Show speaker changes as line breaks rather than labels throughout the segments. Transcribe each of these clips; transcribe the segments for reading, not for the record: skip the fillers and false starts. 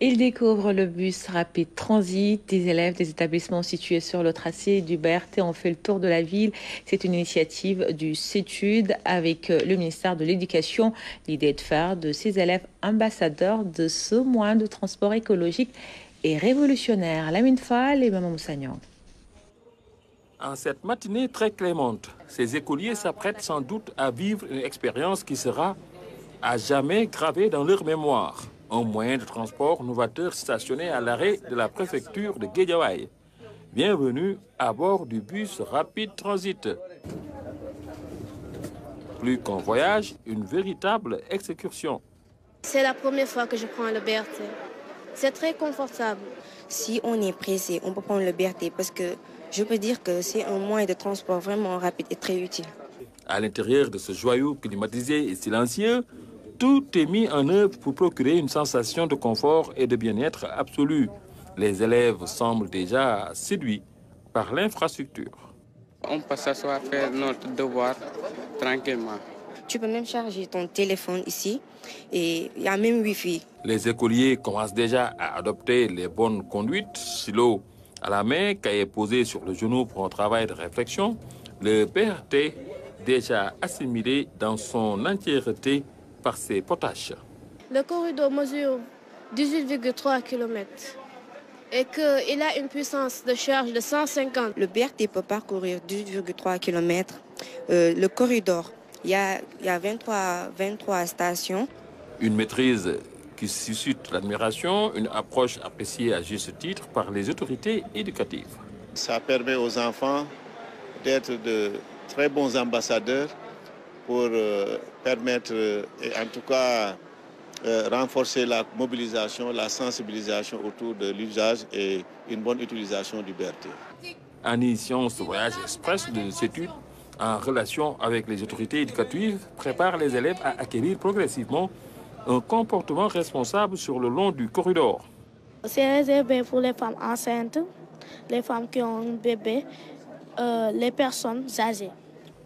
Ils découvrent le bus rapide transit. Des élèves des établissements situés sur le tracé du BRT ont fait le tour de la ville. C'est une initiative du CETUD avec le ministère de l'Éducation. L'idée est de faire de ces élèves ambassadeurs de ce moyen de transport écologique et révolutionnaire. Lamine Fall et Maman Moussagnan.
En cette matinée très clémente, ces écoliers s'apprêtent sans doute à vivre une expérience qui sera à jamais gravée dans leur mémoire. Un moyen de transport novateur stationné à l'arrêt de la préfecture de Guédiawaye. Bienvenue à bord du bus Rapide Transit. Plus qu'un voyage, une véritable excursion.
C'est la première fois que je prends le BRT. C'est très confortable.
Si on est pressé, on peut prendre le BRT parce que je peux dire que c'est un moyen de transport vraiment rapide et très utile.
À l'intérieur de ce joyau climatisé et silencieux, tout est mis en œuvre pour procurer une sensation de confort et de bien-être absolu. Les élèves semblent déjà séduits par l'infrastructure.
On peut s'asseoir, faire notre devoir tranquillement.
Tu peux même charger ton téléphone ici et il y a même Wi-Fi.
Les écoliers commencent déjà à adopter les bonnes conduites, stylo à la main, cahier posé sur le genou pour un travail de réflexion. Le BRT déjà assimilé dans son entièreté par ses potaches.
Le corridor mesure 18,3 km et qu'il a une puissance de charge de 150.
Le BRT peut parcourir 18,3 km. Le corridor, il y a 23 stations.
Une maîtrise qui suscite l'admiration, une approche appréciée à juste titre par les autorités éducatives.
Ça permet aux enfants d'être de très bons ambassadeurs pour permettre, et en tout cas, renforcer la mobilisation, la sensibilisation autour de l'usage et une bonne utilisation du BRT.
En initiant ce voyage express de CETUD, en relation avec les autorités éducatives, prépare les élèves à acquérir progressivement un comportement responsable sur le long du corridor.
C'est réservé pour les femmes enceintes, les femmes qui ont un bébé, les personnes âgées.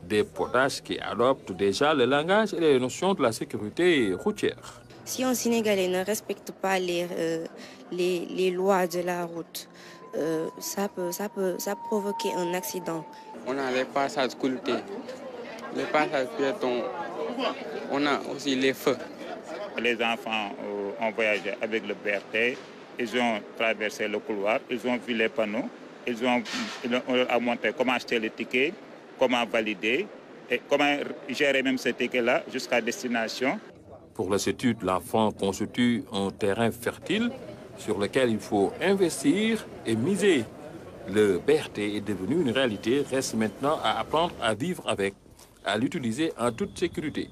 Des potages qui adoptent déjà le langage et les notions de la sécurité routière.
Si un Sénégalais ne respecte pas les lois de la route, ça peut provoquer un accident.
On a les passages sculptés, les passages piétons, on a aussi les feux.
Les enfants ont voyagé avec le BRT, ils ont traversé le couloir, ils ont vu les panneaux, on leur a montré comment acheter les tickets, comment valider et comment gérer même ces tickets-là jusqu'à destination.
Pour le CETUD, l'enfant constitue un terrain fertile sur lequel il faut investir et miser. Le BRT est devenu une réalité, reste maintenant à apprendre à vivre avec, à l'utiliser en toute sécurité.